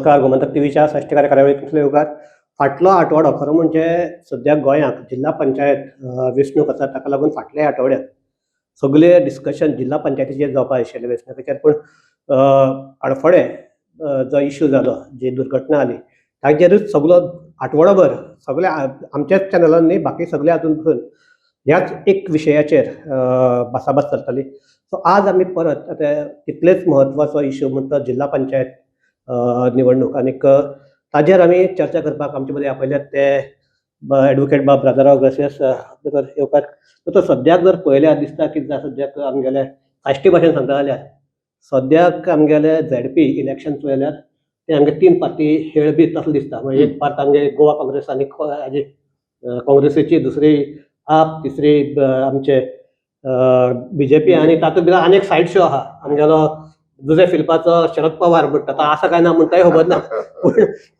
नमस्कार. गोमंतक टीव्हीच्या साश्टीकार कार्यावळीत तुमचे येवकार. फाटलो आठवडो खरो म्हणजे सद्या गोंयांत जिल्हा पंचायत वेंचणूक आसा, ताका लागून फाटल्या आठवड्यात सगळे डिस्कशन जिल्हा पंचायतीचेर जावपा आशिल्ले वेंचणुकेचेर. पूण आडफळे जो इश्यू जालो, जी दुर्घटना जाली, ताचेरूच सगळो आठवडोभर सगळ्या आमच्याच चॅनलांनी न्ही, बाकी सगळे हातूंत पसून ह्याच एक विशयाचेर भासाभास चलताली. सो आज आमी परत आतां तितलेच म्हत्वाचो इश्यू म्हणटा तो जिल्हा पंचायत निवडणूक, आनीक ताजेर आमी चर्चा करपाक आमचे मदीं आपयल्यात ते एडवोकेट बाब राजाराव ग्रासियस येवकार. तो सद्याक जर पळयल्यार दिसता की सद्याक आमगेले साश्टी भाशेन सांगता जाल्यार सद्याक आमगेले झेडपी इलेक्शन पळयल्यार ते आमगे तीन पार्टी हेळबीत तसलो दिसता. म्हणजे एक पार्ट आमगे गोवा काँग्रेस आनी हाजी काँग्रेसीची, दुसरी आप, तिसरी आमचे बीजेपी, आनी तातूंत भितर आनी एक सायड शो आहा आमगेलो जुजे फिल्पाचो शरद पवार म्हणटा तो आसा काय ना म्हणटाय खबर ना,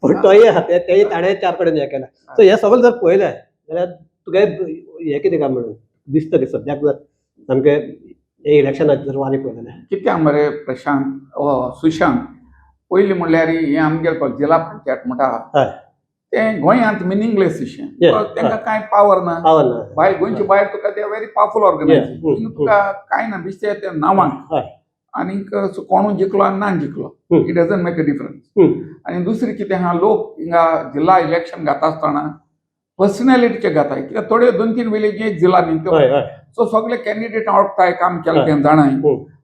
पूण तोय आहा, तेय ताणें चार कडेन हें केलां. सो हें सगळें जर पळयलें जाल्यार तुगे हें कितें काय म्हणून दिसता की सद्याक जर सामकें हे इलेक्शनाचें जर वारें पळयलें कित्याक मरे प्रशांत सुशांत, पयलीं म्हणल्यार हें आमगेलें पळय जिल्हा पंचायत म्हणटा हय तें गोंयांत मिनिंगलेस इशें. तांकां कांय पावर ना. भायर गोंयचे भायर तुका ते व्हेरी पावरफूल ऑर्गनायजेशन, तुका कांय ना, बेश्टे ते नांवांक. आनीक कोणूय जिखलो आनी ना जिखलो, it doesn't make a difference. आनी दुसरें कितें आहा, लोक हिंगा जिल्हा इलेक्शन घाता आसतना पर्सनॅलिटीचे घाताय, कित्याक थोडे 2-3 विलेजी एक जिल्ला न्ही त्यो. सो सगळे कॅन्डिडेट आवडटाय, काम केलें तें जाणाय,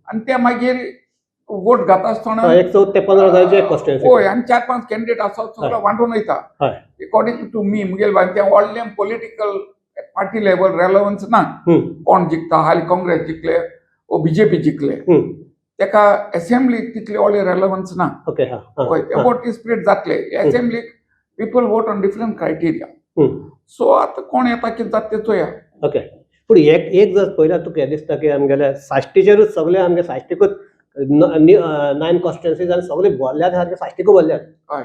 आनी ते मागीर वोट घाता आसतना 14 ते 15 जायचे कॉन्स्टिट्युएन्सी. होय, आनी 4-5 कॅन्डिडेट आसत सगळो वांटून वयता. अकॉर्डिंग टू मी मुगेल बायन व्हडलें पॉलिटिकल पार्टी लेवल रेलेवन्स ना. कोण जिखता, हालीं काँग्रेस जिखले वो बीजेपी जिखले, तेका असेंब्लीक तितले व्हडले रेलेवन्स ना. ते वोट स्प्लिट जातले. असेंब्लीक people vote on different criteria. So आतां कोण येता कितें जाता तें चोया. ओके. पूण एक जर पळयल्यार तुका हें दिसता की आमगेल्या साश्टीचेरूच सगळे आमगे साश्टीकूच 9 कॉन्स्टिट्युएन्सीज आनी सगळे भरल्यात सारके साश्टीकूच भरल्यात. हय,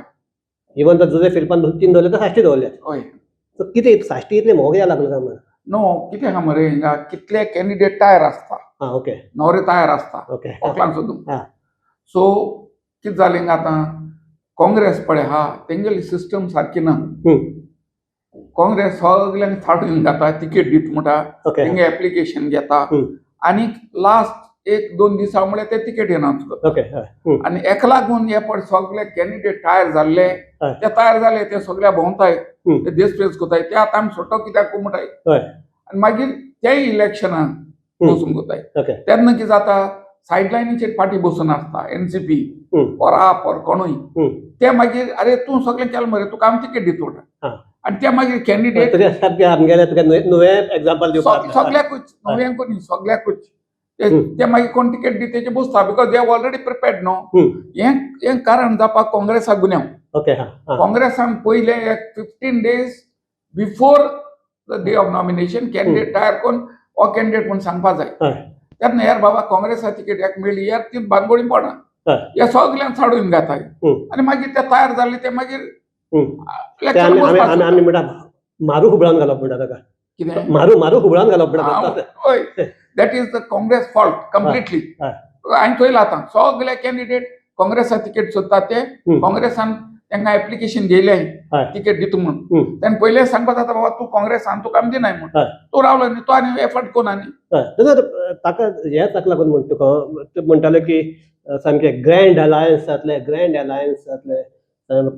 इवन तर जुजे फिल्पान 2-3 दवरले तर साश्टी दवरल्यात. हय. सो कितें साश्टी इतले मोग या लागले काय म्हणून? नो, कितें आहा मरे हिंगा कितले कॅन्डिडेट तयार आसता, ओके नवरे तयार आसता ओके वोकलांक सोदून. सो कितें जालें हिंगा आतां काँग्रेस पळय आहा, तेंगेली सिस्टम सारकी ना. काँग्रेस सगल्यांक थाडून घाता, तिकेट दीत म्हणटा, तेंगे एप्लिकेशन घेता, आनी लास्ट 1-2 दिसा म्हळ्यार ते तिकेट अनाउन्स करता. आनी हेका लागून हे पळय सगळे कॅन्डिडेट तयार जाल्ले, ते तयार जाले, ते सगळ्या भोंवताय, ते देश प्रेस कोताय, ते आतां आमी सोडटो कित्याक म्हणटाय. आनी मागीर ते इलेक्शनाक बसून कोताय. तेन्ना कितें जाता, सायडलायनीचेर पार्टी बसून आसता, एनसीपी ऑर आप ऑर कोणूय, ते मागीर अरे तूं सगळें केलें मरे, तुका आमी तिकेट दित म्हणटा. आनी ते मागीर कॅन्डिडेट नुवें एग्जांपल दिवपाक सगळ्याकूच, नव्यांकूच न्ही, सगळ्याकूच ते मागीर कोण तिकेट दिता तेचे बसता, because they have already prepared न्हू. हें कारण जावपाक काँग्रेसाक गुन्यांव. काँग्रेसान पयले 15 days before the day of nomination candidate तयार करून हो कॅन्डिडेट म्हूण सांगपा जाय. तेन्ना यार बाबा काँग्रेसा तिकेट याक मेळ्ळी, यार ती बांगोळी पडना, हे सगळ्यांक साडून घेताय. आनी मागीर ते तयार जाल्ले ते मागीर आमी म्हणटा मारू हुबळान घालप म्हणटा ताका. कितें मारू हुबळान घालप म्हणटा. हय, that is the Congress fault completely. हांवें चोयलां आतां सगळे कॅन्डिडेट काँग्रेसा तिकेट सोदता, ते काँग्रेसान तांकां एप्लिकेशन घेयलें तिकेट दिता म्हणून. तेन्ना पयलें सांगपा जाता बाबा तूं काँग्रेसान तुका आमी दिनाय म्हणून. तो रावलो न्ही, तो आनी एफर्ट कोन्ना न्ही. ताका हेच लागून म्हणटा तुका म्हणटाले की सामकें ग्रँड अलायन्स जातले,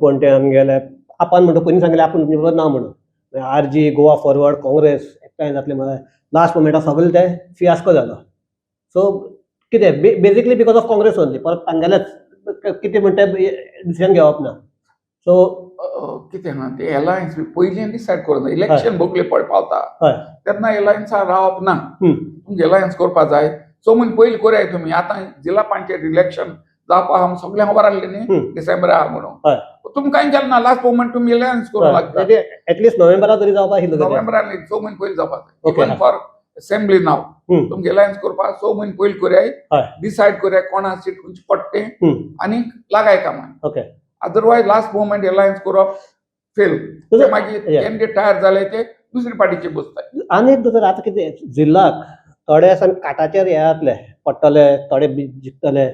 कोण ते आमगेले आपान म्हणटा पयलीं सांगलें आपूण ना म्हणून, आरजी, गोवा फॉरवर्ड, काँग्रेस एकठांय जातले म्हळ्यार लास्ट मोमेंटार सगळे ते फियास्को जालो. सो कितें basically because of Congress only, परत तांगेलेच कितें म्हणटा डिसिजन घेवप ना. सो कितें आहा, ते एलायन्स पयलीं डिसायड करूं, इलेक्शन बोगले पळय पावता तेन्ना एलायन्साक रावप ना. तुमकां एलायन्स करपा जाय, सो म्हूण पयलीं कोराय तुमी. आतां जिल्हा पंचायत इलेक्शन जावपा आहा सगळ्यांक खबर आसली न्ही, डिसेंबर आहा म्हणून. तुमकां कांय केलें ना, लास्ट मोमेंट तुमी एलायन्स करूंक लागता. एटलीस्ट नोव्हेंबराक तरी जावपा आशिल्लें. नोव्हेंबराक न्ही, 6 म्हयने पयलीं जावपा जाय. इवन फॉर असेंब्ली नाव तुमकां एलायन्स करपा 6 म्हयने पयलीं कोराय, डिसायड कोराय कोणा सीट खंयची पडटें, आनी लागाय कामां. अदरवायज लास्ट मोमेंट एलायन्स करप फेल. मागीर कॅन्डिडेट तयार जाले ते दुसरी पार्टीचे बसताय. आनी एक दुसरें आतां कितें जिल्लाक थोडे काटाचेर हे जातले, पडटले थोडे जिखतले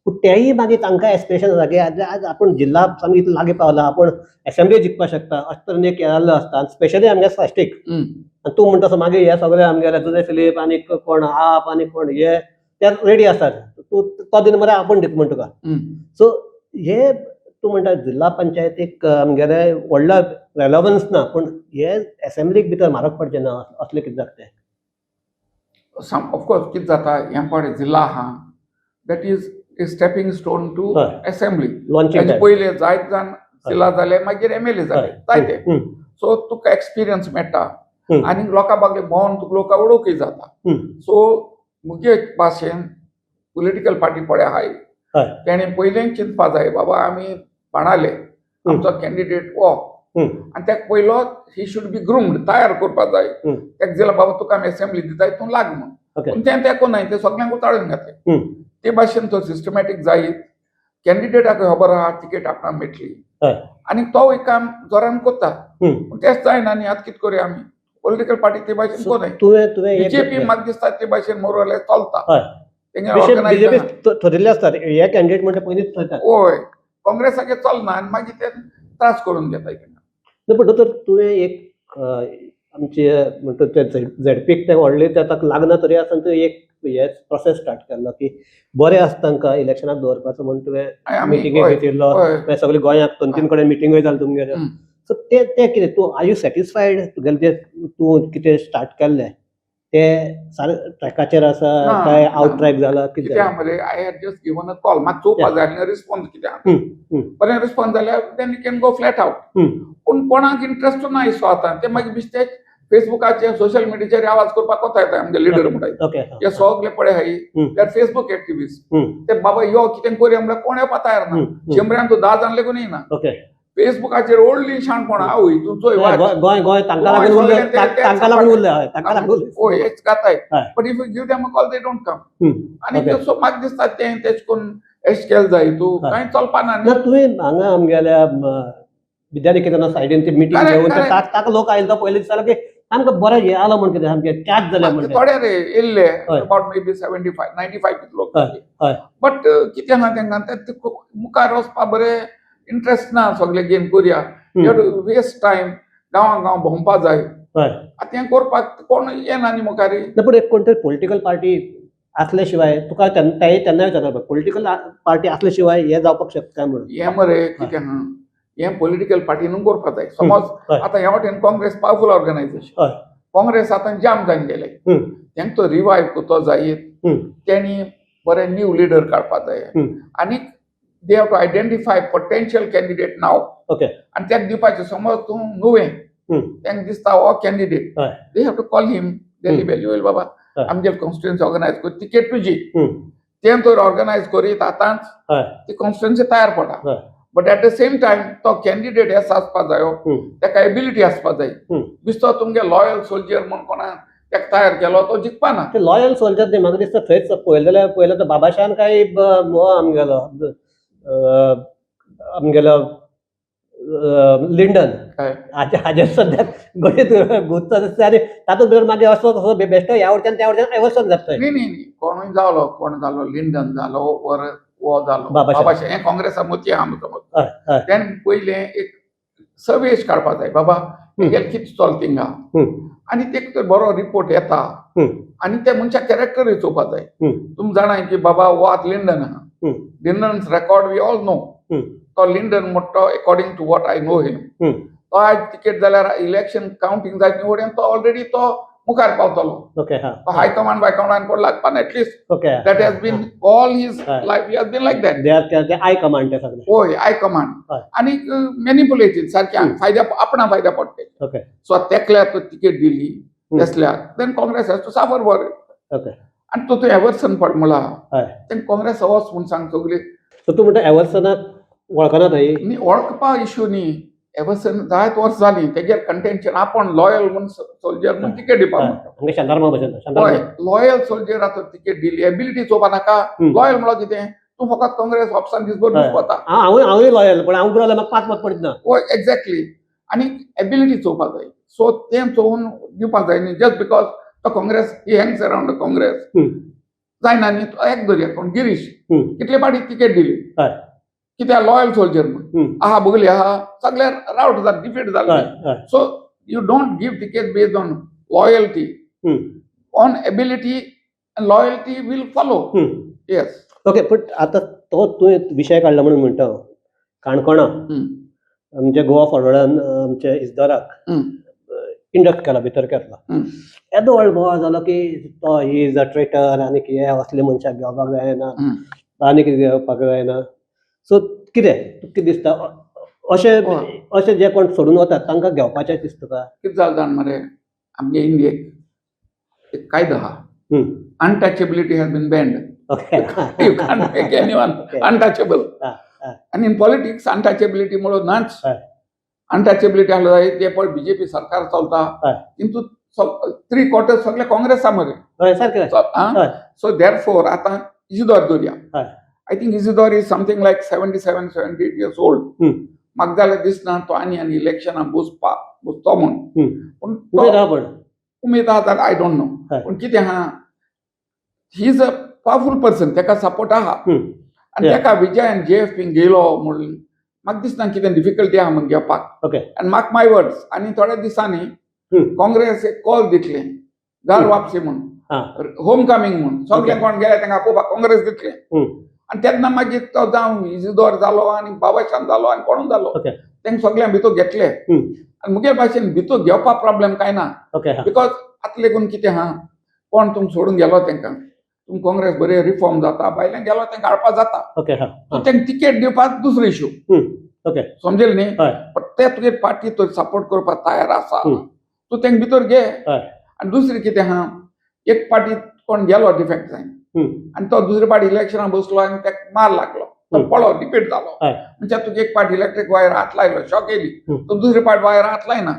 पूण तेयी मागीर तांकां एस्पिरेशन आसा की आज आपण जिल्हा आमी इतलो लागीं पावला आपण असेंब्ली जिखपाक शकता अशें तरेन एक केल्लो आसता स्पेशली आमगे साश्टीक आनी तूं म्हणटा तसो मागीर हे सगळे आमगेले तुजे फिलीप आनी कोण आप आनी कोण हे ते रेडी आसतात तूं तो दिन मरे आपण दिता म्हण तुका सो हे तूं म्हणटा जिल्हा पंचायतीक आमगेले व्हडलो रेलेवन्स ना पूण हे असेंब्लीक भितर म्हारग पडचें ना असलें कितें जाता तें ऑफकोर्स कितें जाता हें पळय जिल्ला आहा that is a stepping stone to हय. असेंब्ली लॉन्चिंग पयले जायत जाण जिल्ला जाले मागीर एमएलए जाले जायते सो तुका एक्सपिरियन्स मेळटा आनी लोकां बागले भोंवन तुका लोकां वळखूय जाता सो मुगे भाशेन पॉलिटिकल पार्टी पळय आहाय तेणे पयलें चिंतपा जाय बाबा आमी बाणाले आमचो कॅन्डिडेट हो आनी ताका पयलो ही शूड बी ग्रुम्ड तयार करपा जाय ताका जाल्यार बाबा तुका आमी असेंब्ली दिताय तूं लाग म्हण पूण तें तेको न्हय तें सगळ्यांक उताळून घातलें ते भाशेन तो सिस्टमॅटीक जायत कॅन्डिडेटाक खबर आहा तिकेट आपणाक मेळटली आनी तो एक काम जोरान करता पूण तेंच जायना न्ही आतां कितें करुया आमी पॉलिटिकल पार्टी ते भाशेन कोनाय बीजेपी म्हाका दिसता ते भाशेन मोरले चलता बीजेपी थरिल्ले आसतात हे कॅन्डिडेट म्हणटा पयलींच थरतात हय काँग्रेसाचे चलना आनी मागीर ते त्रास करून घेता पूण दोतोर तुवें एक आमचे म्हणटा ते झेडपीक ते व्हडले ते ताका लागना तरी आसतना तुवें एक हे प्रोसेस स्टार्ट केल्लो की बरें आसता तांकां इलेक्शनाक दवरपाचो म्हण तुवें मिटिंगेक घेतिल्लो सगळे गोंयाक 2-3 कडेन मिटिंगूय जाल्यो तुमगेल्यो सो ते कितें तूं आर यू सॅटिस्फायड तुगेलें जें तूं कितें स्टार्ट केल्लें ते सारकें ट्रॅकाचेर आसा काय आउट ट्रॅक जाला कितें मरे I had just given a call म्हाका चोवपा जाय आसलें रिस्पॉन्स कितें बरें रिस्पॉन्स जाल्यार then you can go flat out पूण कोणाक इंट्रस्ट ना इसो आतां ते मागीर बिस्तेच फेसबुकाचेर सोशल मिडियाचेर आवाज करपाक कोता येता आमगे लिडर म्हणटाय हे सगळे पळय हाय ते फेसबुक एक्टिविस्ट ते बाबा यो कितें करया म्हळ्यार कोण येवपा तयार ना शंबरान तूं 10 जाण लेगून येना फेसबुकाचेर व्हडली शाणपण आवय तुमचो गोंय गोंय तांकां लागून उरलें तांकां लागून उरलें हय तांकां लागून हय हेच जाताय but if you give them a call they don't come आनी सो म्हाका दिसता तें तेच कोन्न एश केलें जाय तूं कांय चलपा ना तुवें हांगा आमगेल्या विद्यानिकेतना सायडीन ती मिटींग घेवन ताका लोक आयले तो पयलीं दिसतालो की आमकां बरें हें आलो म्हण कितें सामकें कॅच जालें म्हण थोडे रे येयल्ले अबाउट मे बी 75-95 लोक बट कितें आहा तेंकां मुखार वचपा बरें इंट्रस्ट ना सगळे गेम करुया वेस्ट टायम गांवां गांव भोंवपा जाय आतां हें करपाक कोण येना न्ही मुखारी पूण एक कोण तरी पॉलिटिकल पार्टी असल्या शिवाय तुका तेन्ना विचारता पॉलिटिकल पार्टी असल्या शिवाय हे जावपाक शकता म्हणून हें मरे कितें आहा हें पॉलिटिकल पार्टीनूच करपा जाय समज आतां ह्या वाटेन काँग्रेस पावरफूल ऑर्गनायझेशन काँग्रेस आतां जाम जावन गेले तेंका तो रिवायव करतो जायत तेणी बरें न्यू लिडर काडपा जाय आनी they have to identify potential candidate now and त्याक दिवपाचें समज तूं नुवें तांकां दिसता हो candidate they have to call him Delhi व्हॅल्युएल बाबा आमगे कॉन्स्टिट्युएन्सी ऑर्गनायज कर तिकेट तुजी तें तर ऑर्गनायज करीत आतांच ती कॉन्स्टिट्युएन्सी तयार पडा but at the same time तो कॅन्डिडेट हें आसपा जायो ताका एबिलिटी आसपा जाय दिसता तुमगे लॉयल सोल्जर म्हण कोणा ताका तयार केलो तो जिखपा ना ते लॉयल सोल्जर न्ही म्हाका दिसता थंयच पळयलें तो बाबाशान काय हो आमगेलो आमगेलो लिंडन हाजेर सद्याक गणीत गुंतता दिसता आनी तातूंत भितर मागीर असो तसो बेश्टो ह्या वटेच्यान त्या वटेच्यान एवर्सन जाता न्ही कोणूय जालो कोण जालो लिंडन जालो वर वो जालो बाबाशे हें काँग्रेसा मती आहा आमकां तेन पयलें एक सर्वेश काडपा जाय बाबा हें कितें चल थिंगा आनी तेका बरो रिपोर्ट येता आनी त्या मनशा कॅरेक्टरूय चोवपा जाय तुमी जाणाय की बाबा वो आतां लिंडन आहा Lyndon's record we all know तो लिंडन म्हणटा according to what I know him तो आज तिकेट जाल्यार इलेक्शन कावंटींग जायत निवडेन तो ऑलरेडी तो मुखार पावतलो हायकमांड बायकमांड कोण लागपा ना at least that has been all his life he has been like that I command ते सगळे होय आय कमांड आनी मॅनिपुलेटेड सारक्या फायद्या आपणा फायद्या पडटे सो तेकल्यार तो तिकेट दिली तेसल्यार then Congress has to suffer for it आनी तो एवर्सन पड म्हणला तें काँग्रेस वच म्हूण सांग सगळी तूं म्हणटा एवर्सनाक वळखना थंय न्ही वळखपा इश्यू न्ही एवर्सन जायत वर्स जालीं तेजेर कंटेन्शन आपण लॉयल म्हूण सोल्जर म्हूण तिकेट दिवपा म्हणटा शांतारामा भशेन हय लॉयल सोल्जर आतां तिकेट दिली एबिलिटी चोवपा नाका लॉयल म्हणल्यार कितें तूं फकत काँग्रेस ऑप्शन दीसभर दिवपा हांवूय लॉयल पण हांव पुरो म्हाका 5 मत पडत ना हय एक्झॅक्टली आनी एबिलिटी चोवपा जाय सो तें चोवून दिवपा जाय न्ही जस्ट बिकॉज तो काँग्रेस ही हँग्स अरावंड द काँग्रेस जायना न्ही एक धरया कोण गिरीश हम्म. कितले पाटी तिकेट दिली हय. कित्याक लॉयल सोल्जर म्हण हम्म. आहा बगली आहा सगळे रावट जात डिफीट हय. जाले हय. So you don't give ticket based on loyalty हम्म. on ability and loyalty will follow हम्म. yes ओके पण आता तो तुवें विशय काडला म्हणून म्हणटा हांव. काणकोणा म्हणजे गोवा फॉरवर्डान आमच्या इजदाराक इंडक्ट केला भितर केला येदो व्हड बोवाळ जालो की तो ही इज अ ट्रेटर आनी कितें असले मनशाक घेवपाक जायना आनी कितें घेवपाक जायना सो कितें तुका कितें दिसता अशें जे कोण सोडून वतात तांकां घेवपाचें दिसता तुका? कितें जालें जाण मरे आमगे इंडियेक एक कायदो आहा untouchability has been banned. Okay You can't make anyone untouchable. And in politics, untouchability मुळे नाच untouchability आसलो जाय ते पळय बीजेपी सरकार चलता तितूंत 3/4 सगळे काँग्रेसा मरे सारकें सो देरफोर आतां इजिदोर धरया I think Isidore is something like 77-78 years old म्हाका जाल्यार दिसना तो आनी इलेक्शनां बसतो म्हूण पूण उमेद आहा जाल्यार आय डोंट नो पूण कितें आहा he is a powerful person तेका सपोर्ट आहा आनी तेका विजयान JFP गेलो म्हणून म्हाका दिसना कितें डिफिकल्टी आहा म्हूण घेवपाक आनी मार्क माय वर्ड्स आनी थोड्या दिसांनी काँग्रेस एक कॉल दितले घर वापसी म्हणून होम कमिंग म्हणून सगळे कोण गेले तांकां आपोवपाक काँग्रेस दितले आनी तेन्ना मागीर तो जावं इजिदोर जालो आनी बाबाशान जालो आनी कोण जालो तांकां सगळ्यांक भितर घेतले आनी मुगे भाशेन भितर घेवपाक प्रॉब्लेम कांय ना बिकॉज आतां लेगून कितें आहा कोण तुमकां सोडून गेलो तांकां तुमकां काँग्रेस बरे रिफॉर्म जाता भायल्यान गेलो तांकां हाडपाक जाता तांकां तिकेट दिवपाक दुसरो इश्यू समजेल न्ही बट ते तुगे पार्टी तो सपोर्ट करपाक तयार आसा तूं तांकां भितर घे आनी दुसरें कितें आहा एक पार्टी कोण गेलो डिफेक्ट जायन आनी तो दुसरे पार्टी इलेक्शनाक बसलो आनी ताका मार लागलो तो पळो डिफीट जालो म्हणजे तुका एक पार्टी इलेक्ट्रीक वायर हात लायलो शॉक येयली तो दुसरी पार्टी वायर हात लायना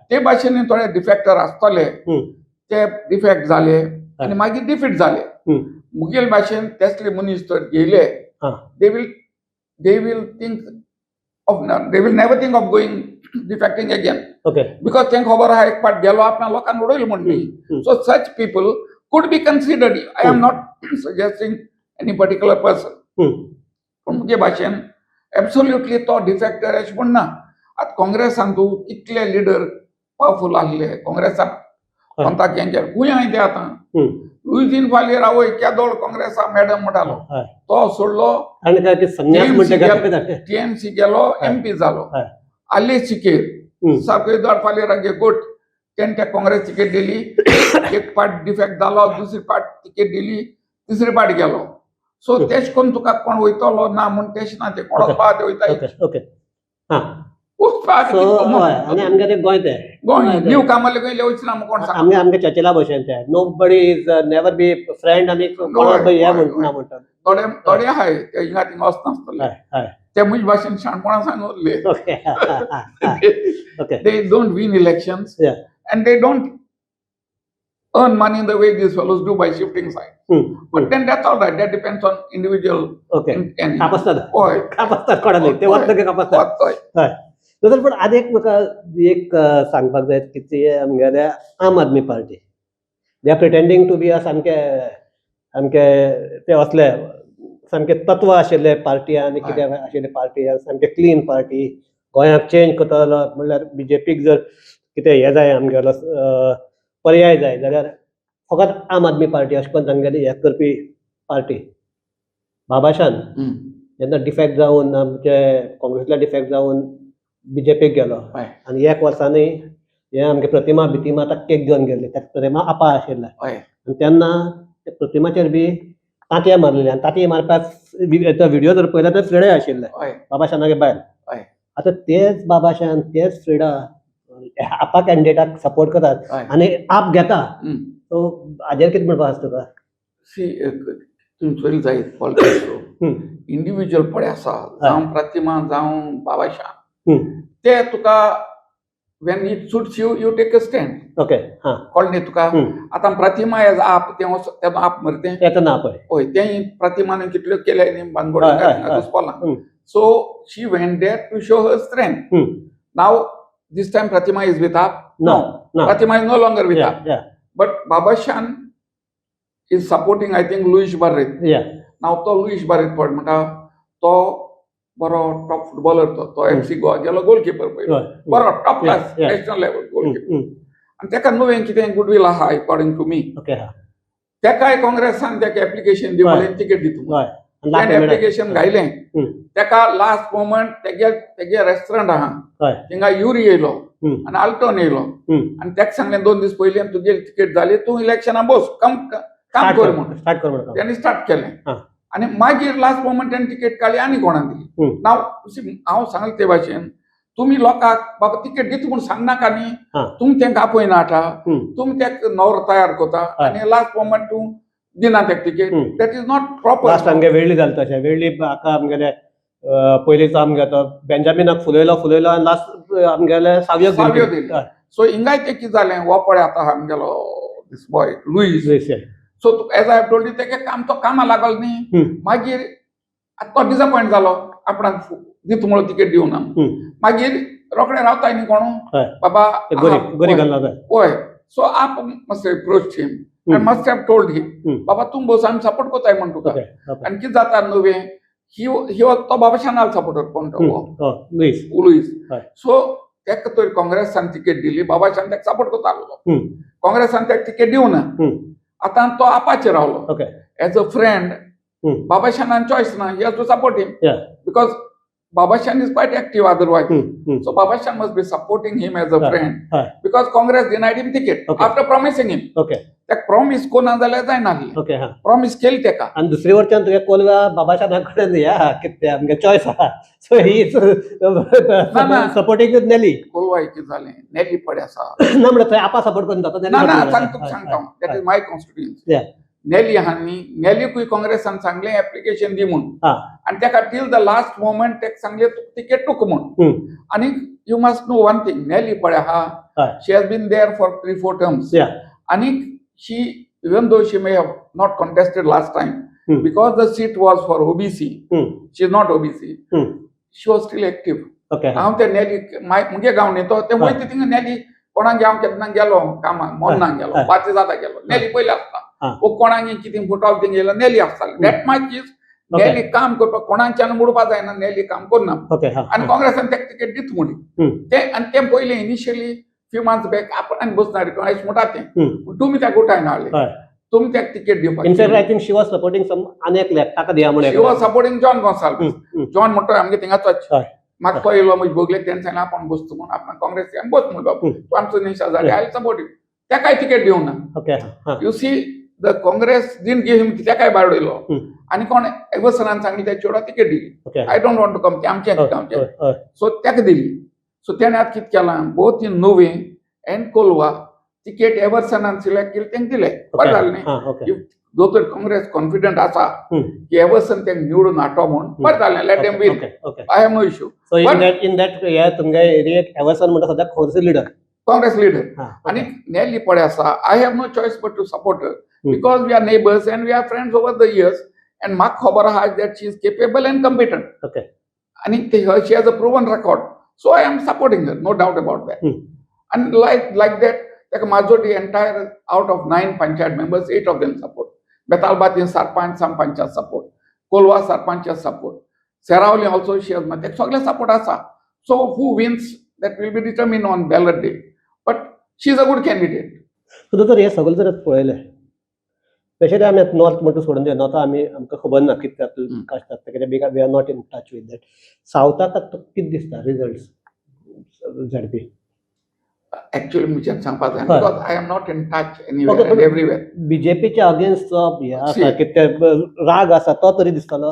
ते भाशेन थोडे डिफेक्टर आसतले ते डिफेक्ट जाले आनी मागीर डिफीट जाले मुगेल भाशेन तेसले मनीस तर गेले they will never think of going defecting again because तांकां खबर आहा एक पार्ट गेलो आपणा लोकांक उडयलो म्हणून so such people could be considered. I am not suggesting any particular person. पूण मुगे भाशेन एब्सोल्युटली तो डिफेक्टर अशें म्हण ना आतां काँग्रेसान तूं कितले लिडर पावरफूल आसले काँग्रेसाक कोंताक हेंचे खूंय हांवें ते आतां लुईजीन फालियर आवय केदोळ काँग्रेसा मॅडम म्हणटालो तो सोडलो TMC गेलो MP जालो आले चिकेर सारकेदार फालियरागे गोट तेणें त्या काँग्रेस तिकेट दिली एक पार्ट डिफेक्ट जालो दुसरी पार्ट तिकेट दिली तिसरी पार्ट गेलो सो तेश कोन्न तुका कोण वयतलो ना म्हूण तेश ना ते कोण पात वयता गोंय न्यू कामाले खंय वचना म्हूण कोण सांगता आमगे चर्चेला भशेन ते nobody is never be friend आनी हे म्हणटा म्हणटा थोडे आहाय ते हिंगा थिंगा वचनासतले ते म्हजे भाशेन शाणपणां सांगले they don't win elections and they don't earn money in the way these fellows do by shifting sides. But then that's all right. That depends on individual. तर पण आनी एक म्हाका एक सांगपाक जाय की ती आमगेल्या Aam Aadmi Party they are pretending to be a सामके सामके ते असले सामके तत्व आशिल्ले पार्टी आनी कितें आशिल्ले पार्टी सामके क्लीन पार्टी गोंयाक चेंज करतलो म्हणल्यार BJPक जर कितें हे जाय आमगेलो पर्याय जाय जाल्यार फकत आम आदमी पार्टी अशें करून तांगेली हे करपी पार्टी बाबाशान जेन्ना डिफेक्ट जावन आमचे काँग्रेसला डिफेक्ट जावन BJPक गेलो आनी एक वर्सांनी हे आमगे प्रतिमा ताका केक घेवन गेले त्या प्रतिमा आपा आशिल्ले आनी तेन्ना त्या प्रतिमाचेर बी तांतयां मारलेली आनी तांतयां मारपाक व्हिडिओ जर पळयल्यार ते फ्रिडे आशिल्ले बाबाशानागे भायर आतां तेच बाबाशान तेच फ्रिडा आपा कॅन्डिडेटाक सपोर्ट करतात आनी आप घेता सो हाजेर कितें म्हणपाक आसता तुका तुम्ही चोरी जायत पॉलिटिक्स इंडिव्हिज्युअल पडे आसा जावं प्रतिमा जावं बाबाशान ते तुका when it suits you you take a stand कळ्ळें तुका आतां प्रतिमा एज आप ते आप मरे तें ना पळय हय तें प्रतिमाने कितल्यो केल्या न्ही बांदबोड घुसपलां so she went there to show her strength now this time Pratima is with up? No. Pratima is no longer with up. But Babashan is supporting I think Luis Barreto. या नाव तो लुईस बार्रेत पड म्हणटा तो बरो टॉप फुटबॉलर तो FC गोवा गेलो goalkeeper पयलो बरो top class yeah. National level goalkeeper. आणि तेका नुवें कितें गुडविल आहा अकॉर्डिंग टू मी. ओके तेकाय काँग्रेसान तेका एप्लिकेशन दिवं म्हणून तिकेट दितलो. हय एप्लिकेशन घायलें तेका लास्ट मोमेंट तेगे रेस्टॉरंट आहा थिंगा युरी येयलो आनी आल्टोन येयलो आनी तेका सांगलें 2 दीस पयलीं तुगेली तिकेट जाली तूं इलेक्शनां बस काम कर म्हणून स्टार्ट कर म्हणून त्यांनी स्टार्ट केलें. हां. आनी मागीर लास्ट मोमेंट ताणें तिकेट काडली आनी कोणाक दिली. नाव हांव सांगलें ते भाशेन तुमी लोकांक बाबा तिकेट दिता म्हूण सांगनाका न्ही. तुमी तेंका आपयना आठा तुमी तेका नवरो तयार कोता आनी लास्ट मोमेंट तूं दिना तेका ticket. That is not proper. Last आमगे वेळी जालें तशें वेळी हाका आमगेले पयलींचो आमगे तो बेंजामिनाक फुलयलो आनी लास्ट आमगेले सावयो दिली. सो हिंगाय ते कितें जालें हो पळय आतां आमगेलो this boy Luis. So as I told you तेगे तो कामां लागलो न्ही. मागीर तो डिसअपॉयंट जालो आपणाक दिता म्हणून तिकेट दिवना. मागीर रोखडे रावताय न्ही कोणू बाबा गोरी घालना जाय. पळय सो आप must approach him and must have told him बाबा तुम बस आमी सपोर्ट कोताय म्हण तुका. आनी कितें जाता नुवें ही तो बाबा शानाल सपोर्टर कोण तो लुईस. सो तेका तर काँग्रेसान तिकेट दिली बाबा शान तेका सपोर्ट कोता आसलो. काँग्रेसान तेका तिकेट दिवना. आतां तो आपाचेर रावलो एज अ फ्रेंड. बाबा शानान चॉयस ना he has to support him because Baba Shan is quite active otherwise. So Baba Shan must be supporting him as a friend because Congress denied him ticket after promising him. त्या promise कोणा जाल्यार जायना. Promise केली तेका. आनी दुसरे वरच्यान तुगे कोलवा बाबा शाना कडेन या कितें आमगे चॉयस आहा. सो ही सपोर्टिंग नेली. कोलवा कितें जालें नेली पडे आसा. ना म्हणल्यार थंय आपा सपोर्ट करून जाता. ना सांगता दॅट इज माय कॉन्स्टिट्युएन्सी. नेली हांनी नेलीकूय काँग्रेसान सांगलें एप्लिकेशन दी म्हणून आनी तेका टील द लास्ट मोमेंट तेका सांगलें तिकेट तुका म्हणून. आनी you must know one thing Nelly पळय आहा she has been there for 3-4 terms. आनी she even though she may have not contested last time because the seat was for OBC. She is not OBC. She was still active. हांव ते नेली मुगे गांव न्ही तो ते वयता थिंगा नेली कोणाक हांव केन्ना गेलो कामाक मोन्नाक गेलो बाती जाता गेलो नेली पयली आसता. कोणाक कितें फुटॉल थिंग येयलो नेली आसताली. दॅट मच इज नेली काम करपाक कोणाच्यान मुडपा जायना नेली काम करना. आनी काँग्रेसान तेका तिकेट दिता म्हणली ते आनी ते पयलीं इनिशियली फ्यू मंथ्स बॅक आपण बसणार कोणाच म्हणटा तें तुमी तेका उठायना हाडले. तुमी तेका तिकेट दिवपाक. In fact I think she was supporting some आनी ताका दिया म्हणून. She was supporting John Gonsalves. John म्हणटा आमगे थिंगाचोच म्हाका तो येयलो म्हजे भोगलेक तेणें सांगलें आपण बसता म्हणून आपण काँग्रेस बस म्हणून बाबा तूं आमचो नेशा जाले आय सपोर्ट यू. तेकाय तिकेट दिवना. You see the Congress didn't give him तेकाय भायर उडयलो आनी कोण एवर्सनान सांगली त्या चेडवा तिकेट दिली. I don't want to come ते आमचें. सो तेका दिली. सो तेणें आतां कितें केलां both in Nuvem and Colva ticket एवर्सनान सिलेक्ट केली तेंका दिलें. बरें जालें न्ही. दोतोर काँग्रेस कॉन्फिडंट आसा की एवर्सन तेंका निवडून हाडटो म्हणून बरें जालें let them win. I have no issue. So in that हे तुमगे एरियेक एवर्सन म्हणटा सद्या काँग्रेस लिडर. आनी नेली पळय आसा I have no choice but to support her because we are neighbours and we are friends over the years and म्हाका खबर आहा that she is capable and competent. आनी she has a proven record. So I am supporting her no doubt about that. आनी like that तेका majority entire out of 9 panchayat members 8 of them support. Betalbatin sarpanch some panchayat support. Kolwa sarpanch support. Serauli also she has tek sogle support asa. So who wins that will be determined on ballot day. But she is a good candidate. So तर हे सगळं जर पळयलें specially आमी north म्हणटा सोडून दिया north आमी आमकां खबर ना कितें जातलें कशें जातलें कित्याक we are not in touch with that. सावथाक कितें दिसता रिजल्ट्स ZP? Actually मुझे सांगपा जाय because I am not in touch anywhere and everywhere. बीजेपीच्या अगेन्स्ट हे आसा कितें राग आसा तो तरी दिसतलो.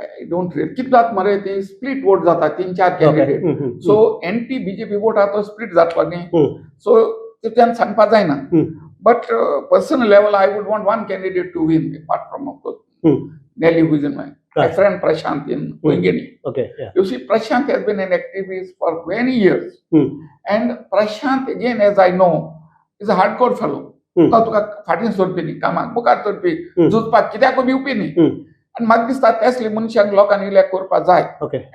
I don't really. कितें जाता मरे ती स्प्लिट वोट जाता 3-4 candidate. So anti BJP vote आहा तो स्प्लिट जातलो न्ही. सो तितून सांगपा जायना. But personal level I would want one candidate to win apart from of course Nelly who is in my friend Prashant in Koingeni. You see Prashant has been an activist for many years and Prashant again as I know is a hardcore fellow. तो तुका फाटीं सोडपी न्ही कामाक मुखार सोडपी झुजपाक कित्याक भिवपी न्ही. आनी म्हाका दिसता त्यासली मनशांक लोकांनी इलेक्ट करपा जाय.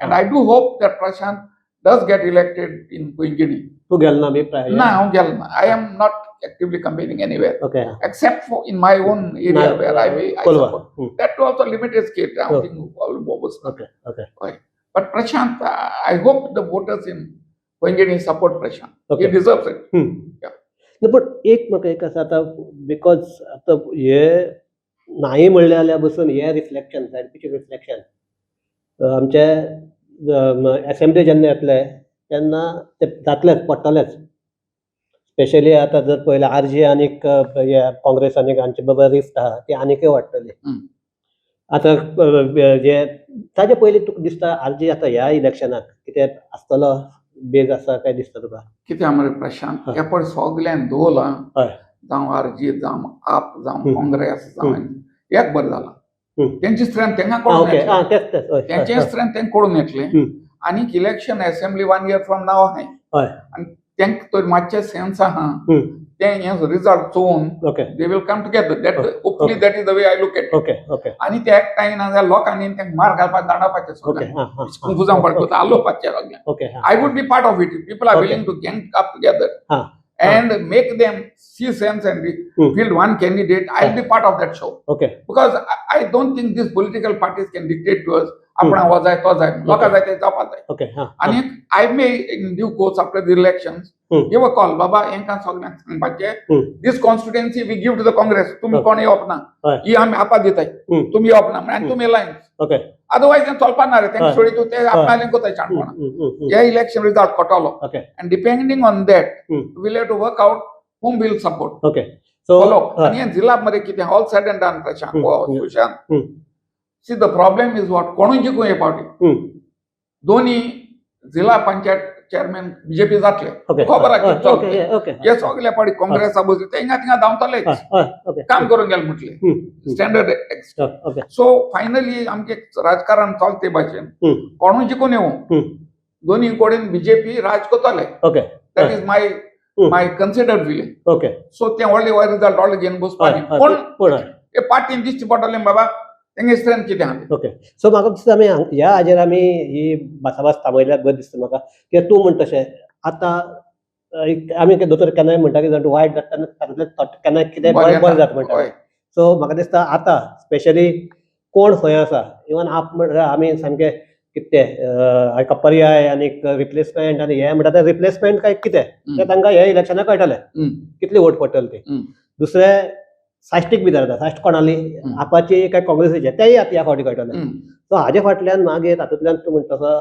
And I do hope that Prashant does get elected in Koingeni. तूं गेलो ना बी ना हांव गेलो ना. I am not actively campaigning anywhere okay except for in my own area where I Kolwa support. That too also limited scale. I Oh. think all bogus. Okay okay But Prashant, I hope the voters in Koingeni support Prashant. Okay. He deserves it. Yeah. पूण एक म्हाका एक आसा आतां because आतां हे नाही म्हणलें जाल्यार बसून हे रिफ्लेक्शन सायडीचें रिफ्लेक्शन आमचे एसेंब्ली जेन्ना येतले तेन्ना ते जातलेच पडटलेच स्पेशली आतां जर पळयलें आरजी आनीक हे काँग्रेस आनीक हांचे बाबा रिफ्ट आहा ती आनीकय वाडटली आतां जे ताजे पयलीं तुका दिसता आरजी आतां ह्या इलेक्शनाक कितें आसतलो बेज आसा काय दिसता तुका कितें मरे प्रशांत हे पळय सगळ्यान धोल हय जावं आरजी जावं आप जावं हं. काँग्रेस जावं एक बरें जाला तेंची स्ट्रेंथ तेंगा आं कळून ओके येतलें. आं तेंच तेंच हय तेंचें स्ट्रेंथ तेंका कळून येतलें आनीक election assembly 1 year from now आहाय हय आनी तेंका तर मातशें सेन्स आहा हं. ते हे रिजल्ट चोवन okay they will come together that Okay. Hopefully that is the way I look at okay okay आनी ते एकठांय ना जाल्यार लोकांनी तेंका मार घालपाक दांडावपाचें ओके सगळ्यांक हां हां कन्फ्युजन पडटा आलोवपाचें सगळ्यांक okay I would be part of it. People are Okay. willing to gang up together हां and make them see sense and field one candidate. I'll be part of that show okay because I don't think these political parties can dictate to us. आपण हो जाय तो जाय लोकां जाय ते जावपा जाय ओके हां आनी I may in due course after the elections give a call बाबा हेंकां सगळ्यांक सांगपाचें this constituency we give to the Congress तुमी कोण येवप ना हय ही आमी आपा दिताय तुमी येवप ना आनी तुमी लायन ओके अदरवायज हें चलपा ना रे तेंका हय. सोडी तूं ते आपणालें कोताय चाणपणा हे इलेक्शन रिजल्ट कोटलो okay and depending on that we'll have to work out whom we'll support okay so follow and हे जिल्हा मध्ये कितें all said and done Prashant Sushant see the problem is what कोणूय जिखूं हे पावटी दोन्ही जिल्हा पंचायत चेअरमॅन बीजेपी जातले ओके खबर आहा कितें ओके चलतलें. ओके हे सगळे पावटी काँग्रेस बसले ते हिंगा थिंगा धांवतलेच ओके काम करून गेले म्हटले स्टँडर्ड ओके सो फायनली आमचे राजकारण चलते भाशेन कोणूय जिखून येवं दोन्ही कडेन बीजेपी राज करतले okay that is my considered feeling okay so ते व्हडले रिजल्ट व्हडले घेवन बसपाक पूण पूण हे पार्टीन दिश्टी पडटलें बाबा तेंगे स्ट्रेंथ कितें आहा ओके सो म्हाका दिसता आमी ह्या हाजेर आमी ही भासाभास थांबयल्यार बरें दिसता म्हाका कित्याक तूं म्हणटा तशें आतां आमी दोतोर केन्नाय म्हणटा की वायट जाता तेन्ना केन्नाय कितें बरें जाता म्हणटा सो म्हाका दिसता आतां स्पेशली कोण खंय आसा इवन आप म्हणटा आमी सामके कितें हाका पर्याय आनीक रिप्लेसमेंट आनी हे म्हणटा ते रिप्लेसमेंट काय कितें तें तांकां हे इलेक्शनाक कळटलें कितली वोट पडटली ती दुसरें साश्टीक बी जाता साश्ट कोणाली आपाची काय काँग्रेसीचे तेय आता ह्या फावटी कळटले सो हाजे फाटल्यान मागीर तातूंतल्यान तूं म्हणटा तसो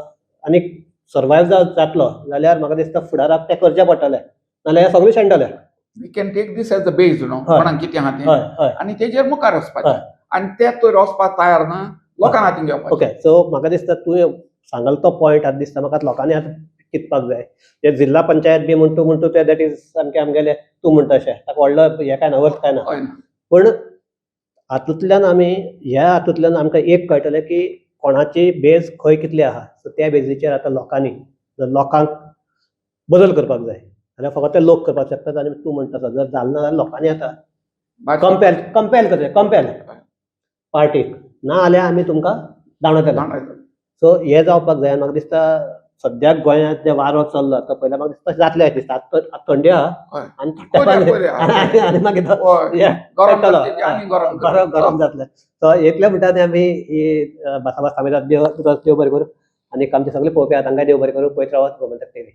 आनीक सर्वायव जातलो जाल्यार म्हाका दिसता फुडाराक तें करचें पडटलें नाल्यार हें सगळें शेणटलें we can take this as a base कोणाक कितें आहा तें हय हय आनी तेजेर मुखार वचपाचें आनी ते तर वचपाक तयार ना लोकांक हातीन घेवपाचें ओके सो म्हाका दिसता तुवें सांगलो तो पॉयंट आतां दिसता म्हाका लोकांनी आतां चिंतपाक जाय जे जिल्हा पंचायत बी म्हणटा ते दॅट इज सामकें आमगेलें तूं म्हणटा अशें ताका व्हडलो हें काय ना वर्थ काय ना पूण हातूंतल्यान आमी ह्या हातूंतल्यान आमकां एक कळटलें की कोणाची बेज खंय कितली आहा सो त्या बेजीचेर आतां लोकांनी जर लोकांक बदल करपाक जाय जाल्यार फकत ते लोक करपाक शकतात आनी तूं म्हणटा तसो जर जालें ना जाल्यार लोकांनी आतां कंपेल करचें पार्टीक ना जाल्यार आमी तुमकां दावणयतले सो हें जावपाक जाय म्हाका दिसता सद्याक गोंयांत जे वारो चल्लो तो पयल्यार म्हाका दिसता जातलें अशें दिसता आतां थंडी आहा आनी आनी मागीर गरम जातलें सो इतल्या म्हणटा आमी ही भासाभास थांबयतात देव बरें करूं आनी आमचे सगळे पळोवपी आहा तांकां देव बरें करूं पळयत रावात गोमंतक टीव्ही